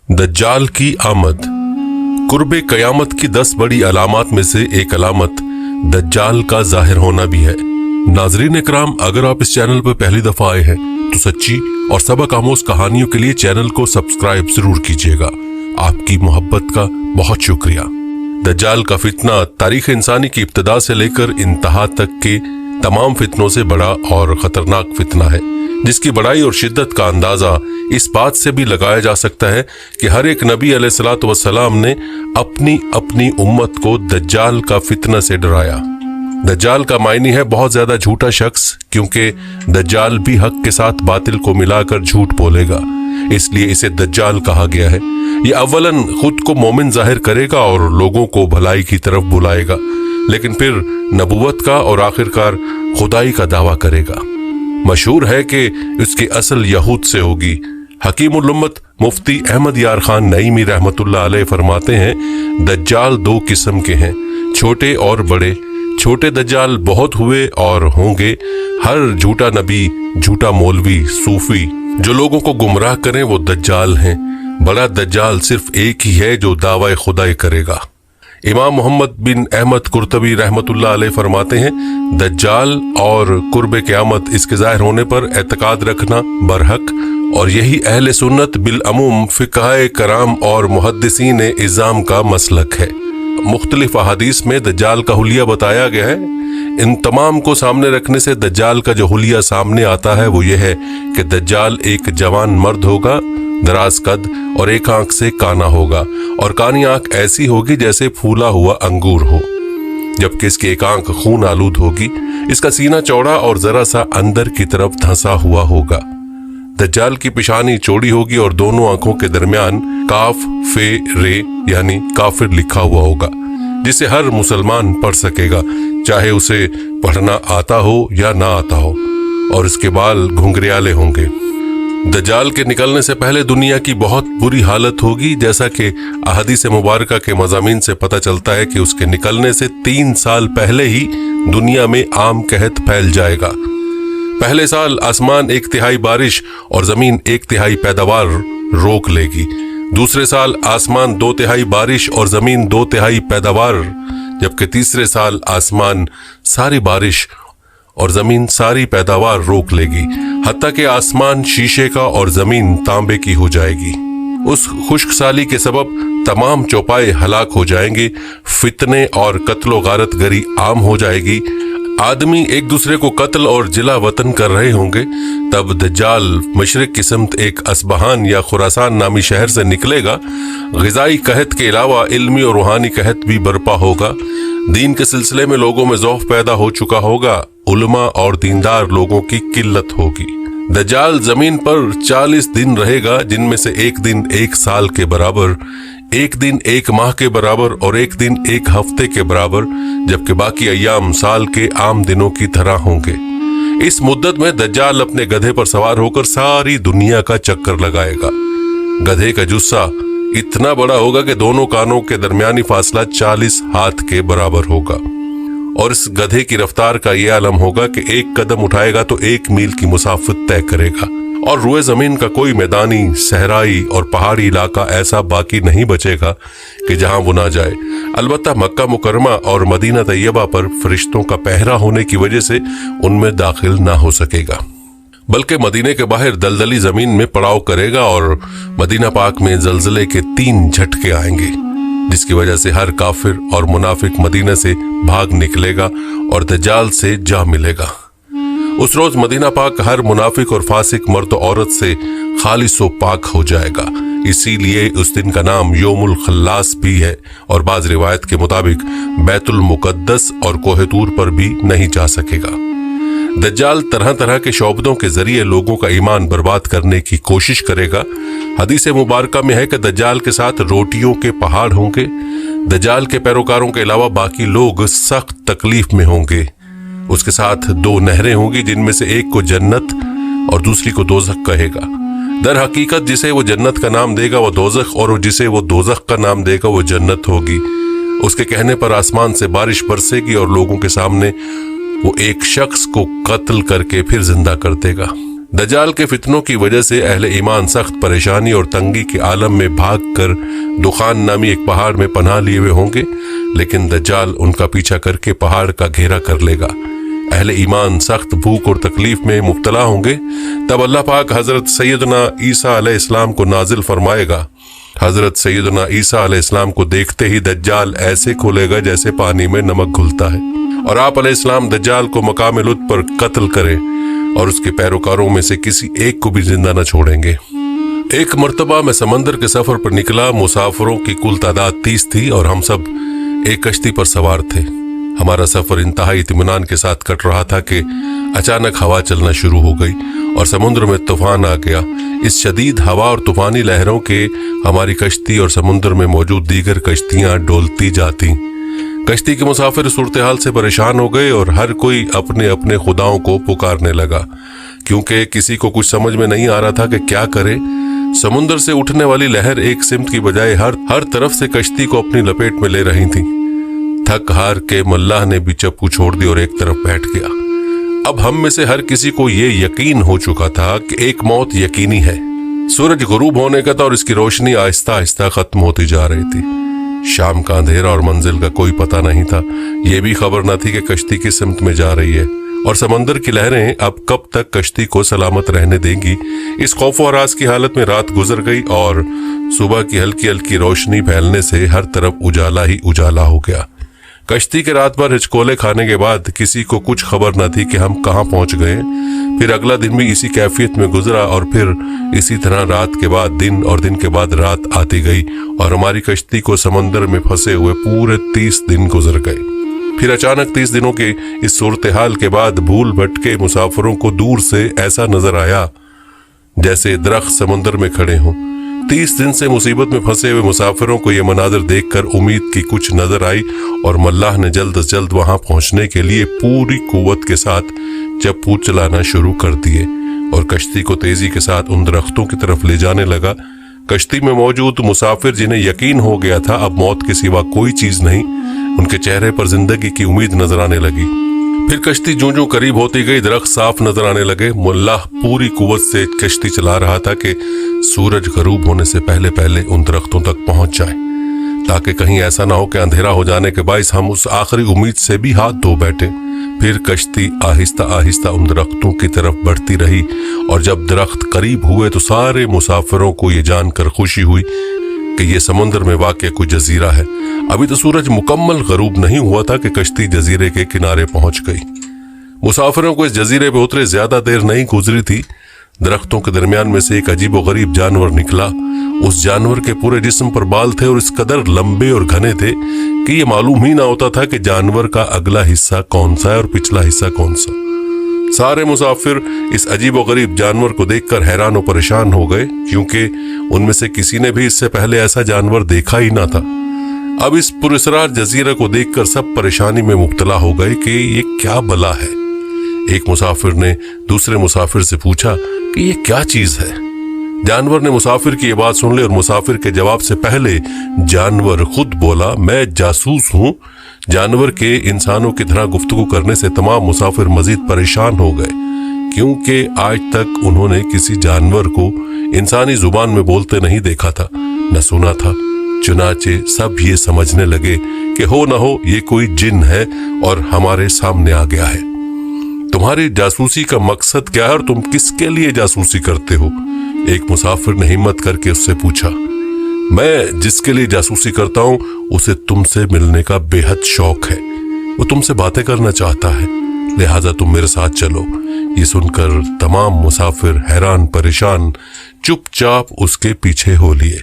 दज्जाल की आमद। कुर्बे क़यामत की 10 बड़ी अलामात में से एक अलामत दज्जाल का जाहिर होना भी है। नाज़रीन इकराम, अगर आप इस चैनल पर पहली दफा आए हैं तो सच्ची और सबक आमोज कहानियों के लिए चैनल को सब्सक्राइब जरूर कीजिएगा। आपकी मोहब्बत का बहुत शुक्रिया। दज्जाल का फितना तारीख इंसानी की इब्तिदा से लेकर इंतहा तक के तमाम फितनों से बड़ा और खतरनाक फितना है, जिसकी बड़ाई और शिद्दत का अंदाजा इस बात से भी लगाया जा सकता है कि हर एक नबी अलैहिस्सलातु वस्सलाम ने अपनी अपनी उम्मत को दज्जाल का फितना से डराया। दज्जाल का मायनी है बहुत ज्यादा झूठा शख्स, क्योंकि दज्जाल भी हक के साथ बातिल को मिलाकर झूठ बोलेगा, इसलिए इसे दज्जाल कहा गया है। ये अव्वलन खुद को मोमिन जाहिर करेगा और लोगों को भलाई की तरफ बुलाएगा, लेकिन फिर नबुवत का और आखिरकार खुदाई का दावा करेगा। मशहूर है कि उसकी असल यहूद से होगी। हकीमुल उम्मत मुफ्ती अहमद यार खान नईमी रहमतुल्लाह अलैह फरमाते हैं, दज्जाल 2 किस्म के हैं, छोटे और बड़े। छोटे दज्जाल बहुत हुए और होंगे। हर झूठा नबी, झूठा मौलवी, सूफी जो लोगों को गुमराह करें वो दज्जाल हैं। बड़ा दज्जाल सिर्फ एक ही है जो दावा खुदाई करेगा। इमाम मोहम्मद बिन अहमद कुर्तबी रहमतुल्लाह अलैह फरमाते हैं, दज्जाल और कुर्बे क़यामत इसके ज़ाहिर होने पर एतकाद रखना बरहक, और यही अहले सुन्नत बिल अमूम फ़िक़्हाए कराम और मुहद्दिसीन इज़ाम का मसलक है। मुख्तलिफ अहादीस में दज्जाल का हुलिया बताया गया है। इन तमाम को सामने रखने से दज्जाल का जो हुलिया सामने आता है वो ये है कि दज्जाल एक जवान मर्द होगा, दराज कद और एक आंख से काना होगा, और कानी आंख ऐसी होगी जैसे फूला हुआ अंगूर हो, जबकि इसकी एक आंख खून आलूद होगी। इसका सीना चौड़ा और जरा सा अंदर की तरफ धंसा हुआ होगा। दज्जाल की पेशानी चौड़ी होगी और दोनों आंखों के दरमियान काफ फे रे यानी काफिर लिखा हुआ होगा, जिसे हर मुसलमान पढ़ सकेगा, चाहे उसे पढ़ना आता हो या ना आता हो, और इसके बाल घुंघरियाले होंगे। दज्जाल के निकलने से पहले दुनिया की बहुत बुरी हालत होगी, जैसा कि अहादीस मुबारका के मज़ामीन से पता चलता है कि उसके निकलने से 3 साल पहले ही दुनिया में आम कहत फैल जाएगा। पहले साल आसमान 1/3 बारिश और जमीन 1/3 पैदावार रोक लेगी। दूसरे साल आसमान 2/3 बारिश और जमीन 2/3 पैदावार, जबकि तीसरे साल आसमान सारी बारिश और जमीन सारी पैदावार रोक लेगी, हत्ता कि आसमान शीशे का और जमीन तांबे की हो जाएगी। उस खुश्क साली के सबब तमाम चौपाए हलाक हो जाएंगे, फितने और कत्लो गारत गरी आम हो जाएगी, आदमी एक दूसरे को कत्ल और जिला वतन कर रहे होंगे। तब दज्जाल मशरिक की समत एक असबहान या खुरासान नामी शहर से निकलेगा। ग़िज़ाई कहत के अलावा इल्मी और रूहानी कहत भी बर्पा होगा। दीन के सिलसिले में लोगों में ज़ौफ़ पैदा हो चुका होगा। उलमा और दीनदार लोगों की किल्लत होगी। दज्जाल जमीन पर 40 दिन रहेगा, जिनमें से एक दिन 1 साल के बराबर, एक दिन 1 माह के बराबर और एक दिन 1 हफ्ते के बराबर, जबकि बाकी अय्याम साल के आम दिनों की तरह होंगे। इस मुद्दत में दज्जाल अपने गधे पर सवार होकर सारी दुनिया का चक्कर लगाएगा। गधे का जुस्सा इतना बड़ा होगा कि दोनों कानों के दरमियानी फासला 40 हाथ के बराबर होगा, और इस गधे की रफ्तार का यह आलम होगा कि 1 कदम उठाएगा तो 1 मील की मुसाफत तय करेगा, और रुए जमीन का कोई मैदानी, सहराई और पहाड़ी इलाका ऐसा बाकी नहीं बचेगा कि जहां वो ना जाए। अलबत्ता मक्का मुकरमा और मदीना तैयबा पर फरिश्तों का पहरा होने की वजह से उनमें दाखिल ना हो सकेगा, बल्कि मदीने के बाहर दलदली जमीन में पड़ाव करेगा, और मदीना पाक में जलजले के 3 झटके आएंगे, जिसकी वजह से हर काफिर और मुनाफिक मदीना से भाग निकलेगा और दज्जाल से जा मिलेगा। उस रोज मदीना पाक हर मुनाफिक और फासिक मर्द और औरत से खालिस व पाक हो जाएगा। इसीलिए उस दिन का नाम योमुल खल्लास भी है, और बाज रिवायत के मुताबिक बैतुल मुकद्दस और कोहतूर पर भी नहीं जा सकेगा। दज्जाल तरह तरह के शोबदों के जरिए लोगों का ईमान बर्बाद करने की कोशिश करेगा। हदीस मुबारका में है कि दज्जाल के साथ रोटियों के पहाड़ होंगे। दज्जाल के पैरोकारों के अलावा बाकी लोग सख्त तकलीफ में होंगे। उसके साथ 2 नहरें होंगी, जिनमें से एक को जन्नत और दूसरी को दोज़ख कहेगा। दर हकीकत जिसे वो जन्नत का नाम देगा वो दोज़ख, और जिसे वो दोज़ख का नाम देगा वो जन्नत होगी। उसके कहने पर आसमान से बारिश बरसेगी और लोगों के सामने वो एक शख्स को कत्ल करके फिर जिंदा कर देगा। दज्जाल के फितनों की वजह से अहले ईमान सख्त परेशानी और तंगी के आलम में भाग कर दुखान नामी एक पहाड़ में पनाह लिए हुए होंगे, लेकिन दज्जाल उनका पीछा करके पहाड़ का घेरा कर लेगा। अहले ईमान सख्त भूख और तकलीफ में मुब्तला होंगे। तब अल्लाह पाक हजरत सैयदना ईसा अलैहिस्सलाम को नाजिल फरमाएगा। हजरत सैयदना ईसा अलैहिस्सलाम को देखते ही दज्जाल ऐसे खुलेगा जैसे पानी में नमक घुलता है, और आप अलैहिस्सलाम दज्जाल को मकाम लुत्फ पर कत्ल करें और उसके पैरोकारों में से किसी एक को भी जिंदा न छोड़ेंगे। एक मर्तबा मैं समंदर के सफर पर निकला। मुसाफिरों की कुल तादाद 30 थी और हम सब एक कश्ती पर सवार थे। हमारा सफर इंतहाई इत्मीनान के साथ कट रहा था कि अचानक हवा चलना शुरू हो गई और समुद्र में तूफान आ गया। इस शदीद हवा और तूफानी लहरों के हमारी कश्ती और समुद्र में मौजूद दीगर कश्तियां डोलती जाती। कश्ती के मुसाफिर सूरत हाल से परेशान हो गए और हर कोई अपने अपने खुदाओं को पुकारने लगा, क्योंकि किसी को कुछ समझ में नहीं आ रहा था कि क्या करे। समुद्र से उठने वाली लहर एक सिमत की बजाय हर तरफ से कश्ती को अपनी लपेट में ले रही थी। थक हार के मल्लाह ने भी चप्पू छोड़ दी और एक तरफ बैठ गया। अब हम में से हर किसी को ये यकीन हो चुका था कि एक मौत यकीनी है। सूरज गुरूब होने का था और इसकी रोशनी आहिस्ता आहिस्ता खत्म होती जा रही थी। शाम का अंधेरा और मंजिल का कोई पता नहीं था। ये भी खबर न थी कि कश्ती किस सिमत में जा रही है और समंदर की लहरें अब कब तक कश्ती को सलामत रहने देंगी। इस खौफ और हरास की हालत में रात गुजर गई और सुबह की हल्की हल्की रोशनी फैलने से हर तरफ उजाला ही उजाला हो गया। कश्ती के रात भर हिचकोले खाने के बाद किसी को कुछ खबर न थी कि हम कहाँ पहुंच गए। फिर अगला दिन भी इसी कैफियत में गुजरा और फिर इसी तरह रात के बाद दिन और दिन के बाद रात आती गई और हमारी कश्ती को समंदर में फंसे हुए पूरे 30 दिन गुजर गए। फिर अचानक 30 दिनों के इस सूरत हाल के बाद भूल भटके मुसाफिरों को दूर से ऐसा नजर आया जैसे दरख्त समंदर में खड़े हों। 30 दिन से मुसीबत में फंसे हुए मुसाफिरों को यह मनाजर देखकर उम्मीद की कुछ नजर आई और मल्लाह ने जल्द से जल्द वहां पहुंचने के लिए पूरी कुव्वत के साथ चप्पू चलाना शुरू कर दिए और कश्ती को तेजी के साथ उन दरख्तों की तरफ ले जाने लगा। कश्ती में मौजूद मुसाफिर जिन्हें यकीन हो गया था अब मौत के सिवा कोई चीज नहीं, उनके चेहरे पर जिंदगी की उम्मीद नजर आने लगी। फिर कश्ती जूं जूं करीब होती गई, दरख्त साफ नजर आने लगे। मुल्लाह पूरी कुव्वत से कश्ती चला रहा था कि सूरज गरूब होने से पहले पहले उन दरख्तों तक पहुंच जाए, ताकि कहीं ऐसा ना हो कि अंधेरा हो जाने के बाइस हम उस आखिरी उम्मीद से भी हाथ धो बैठे। फिर कश्ती आहिस्ता आहिस्ता उन दरख्तों की तरफ बढ़ती रही और जब दरख्त करीब हुए तो सारे मुसाफिरों को ये जानकर खुशी हुई कि ये समुद्र में वाक़ कोई जजीरा है। अभी तो सूरज मुकम्मल गरूब नहीं हुआ था कि कश्ती जजीरे के किनारे पहुंच गई। मुसाफिरों को इस जजीरे पे उतरे ज्यादा देर नहीं गुजरी थी। दरख्तों के दरमियान में से एक अजीब व गरीब जानवर निकला। उस जानवर के पूरे जिस्म पर बाल थे और इस कदर लंबे और घने थे कि ये मालूम ही ना होता था कि जानवर का अगला हिस्सा कौन सा है और पिछला हिस्सा कौन सा। सारे मुसाफिर इस अजीब व गरीब जानवर को देखकर हैरान और परेशान हो गए, क्योंकि उनमें से किसी ने भी इससे पहले ऐसा जानवर देखा ही ना था। अब इस पुरस्रार जजीरे को देखकर सब परेशानी में मुब्तला हो गए कि ये क्या बला है। एक मुसाफिर ने दूसरे मुसाफिर से पूछा कि ये क्या चीज है। जानवर ने मुसाफिर की ये बात सुन ली और मुसाफिर के जवाब से पहले जानवर खुद बोला, मैं जासूस हूं। जानवर के इंसानों की तरह गुफ्तगू करने से तमाम मुसाफिर मजीद परेशान हो गए, क्योंकि आज तक उन्होंने किसी जानवर को इंसानी जुबान में बोलते नहीं देखा था, न सुना था। चुनाचे सब ये समझने लगे कि हो न हो ये कोई जिन है और हमारे सामने आ गया है। तुम्हारी जासूसी का मकसद क्या है और तुम किसके लिए जासूसी करते हो? एक मुसाफिर ने हिम्मत करके उससे पूछा। मैं जिसके लिए जासूसी करता हूं उसे तुमसे मिलने का बेहद शौक है। वो तुमसे बातें करना चाहता है, लिहाजा तुम मेरे साथ चलो। ये सुनकर तमाम मुसाफिर हैरान परेशान चुपचाप उसके पीछे हो लिए।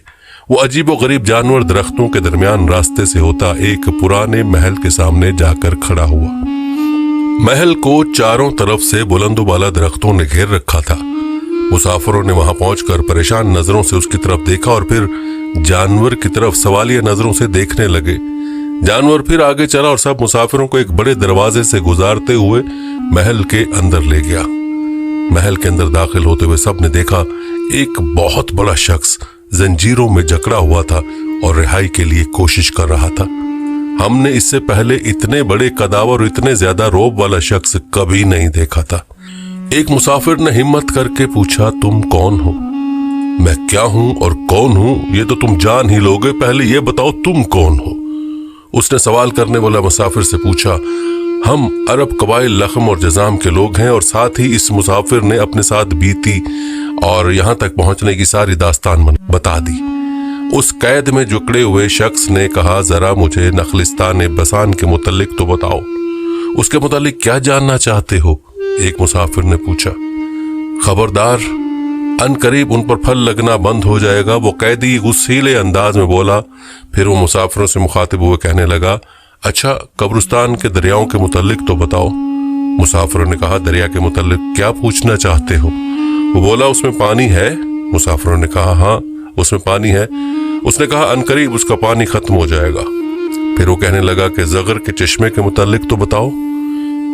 वो अजीब व गरीब जानवर दरख्तों के दरमियान रास्ते से होता एक पुराने महल के सामने जाकर खड़ा हुआ। महल को चारों तरफ से बुलंदोबाला दरख्तों ने घेर रखा था। मुसाफिरों ने वहां पहुंचकर परेशान नजरों से उसकी तरफ देखा और फिर जानवर की तरफ सवालिया नजरों से देखने लगे। जानवर फिर आगे चला और सब मुसाफिरों को एक बड़े दरवाजे से गुजारते हुए महल के अंदर ले गया। महल के अंदर दाखिल होते हुए सब ने देखा एक बहुत बड़ा शख्स जंजीरों में जकड़ा हुआ था और रिहाई के लिए कोशिश कर रहा था। हमने इससे पहले इतने बड़े कदावर और इतने ज्यादा रौब वाला शख्स कभी नहीं देखा था। एक मुसाफिर ने हिम्मत करके पूछा, तुम कौन हो? मैं क्या हूं और कौन हूं ये तो तुम जान ही लोगे, पहले ये बताओ तुम कौन हो? उसने सवाल करने वाला मुसाफिर से पूछा, हम अरब कबाइल लखम और जजाम के लोग हैं। और साथ ही इस मुसाफिर ने अपने साथ बीती और यहाँ तक पहुंचने की सारी दास्तान बता दी। उस कैद में जकड़े हुए शख्स ने कहा, जरा मुझे नखलिस्तान बसान के मुतल्लिक तो बताओ, उसके मुतालिक क्या जानना चाहते हो? एक मुसाफिर ने पूछा। खबरदार, अनकरीब उन पर फल लगना बंद हो जाएगा, वो कैदी गुस्सीले अंदाज में बोला। फिर वो मुसाफिरों से मुखातिब हुए कहने लगा, अच्छा कब्रिस्तान के दरियाओं के मुतल्लिक तो बताओ। मुसाफिरों ने कहा, दरिया के मुतल्लिक क्या पूछना चाहते हो? वो बोला, उसमें पानी है? मुसाफिरों ने कहा, हाँ उसमें पानी है। उसने कहा, अनकरीब उसका पानी खत्म हो जाएगा। फिर वो कहने लगा कि ज़गर के चश्मे के मुतालिक तो बताओ,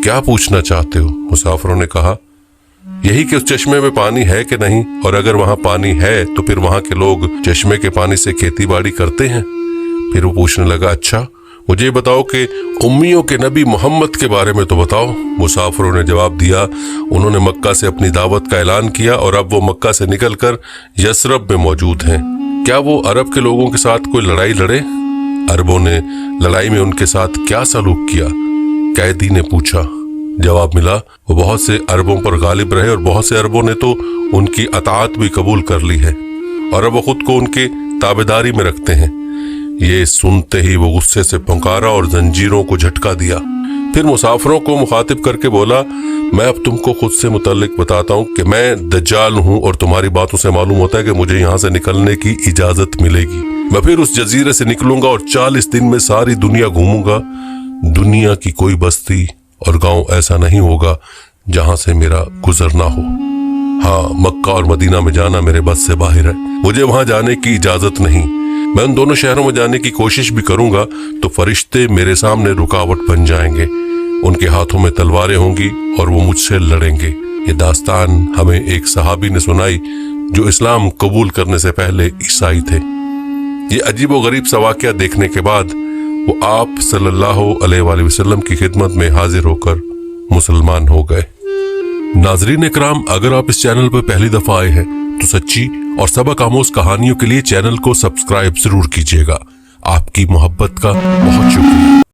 क्या पूछना चाहते हो? मुसाफिरों ने कहा, यही कि उस चश्मे में पानी है कि नहीं, और अगर वहां पानी है तो फिर वहां के लोग चश्मे के पानी से खेती बाड़ी करते हैं। फिर वो पूछने लगा, अच्छा मुझे बताओ कि उम्मियों के नबी मोहम्मद के बारे में तो बताओ। मुसाफिरों ने जवाब दिया, उन्होंने मक्का से अपनी दावत का ऐलान किया और अब वो मक्का से निकलकर यसरब में मौजूद हैं। क्या वो अरब के लोगों के साथ कोई लड़ाई लड़े? अरबों ने लड़ाई में उनके साथ क्या सलूक किया? कैदी ने पूछा। जवाब मिला, वो बहुत से अरबों पर गालिब रहे और बहुत से अरबों ने तो उनकी अताअत भी कबूल कर ली है और अब वो खुद को उनके ताबेदारी में रखते हैं। ये सुनते ही वो गुस्से से पुकारा और जंजीरों को झटका दिया। फिर मुसाफिरों को मुखातिब करके बोला, मैं अब तुमको खुद से मुतल्लिक बताता हूँ कि मैं दज्जाल हूँ और तुम्हारी बातों से मालूम होता है कि मुझे यहाँ से निकलने की इजाजत मिलेगी। मैं फिर उस जजीरे से निकलूंगा और 40 दिन में सारी दुनिया घूमूंगा। दुनिया की कोई बस्ती और गांव ऐसा नहीं होगा जहां से मेरा गुजरना हो। हाँ, मक्का और मदीना में जाना मेरे बस से बाहर है, मुझे वहां जाने की इजाजत नहीं। मैं उन दोनों शहरों में जाने की कोशिश भी करूंगा तो फरिश्ते मेरे सामने रुकावट बन जाएंगे, उनके हाथों में तलवारें होंगी और वो मुझसे लड़ेंगे। ये दास्तान हमें एक सहाबी ने सुनाई जो इस्लाम कबूल करने से पहले ईसाई थे। ये अजीब गरीब सा वाक़या देखने के बाद वो आप सल्लल्लाहु अलैहि वसल्लम की खिदमत में हाजिर होकर मुसलमान हो गए। नाज़रीन इकराम, अगर आप इस चैनल पर पहली दफा आए हैं तो सच्ची और सबक आमोज कहानियों के लिए चैनल को सब्सक्राइब जरूर कीजिएगा। आपकी मोहब्बत का बहुत शुक्रिया।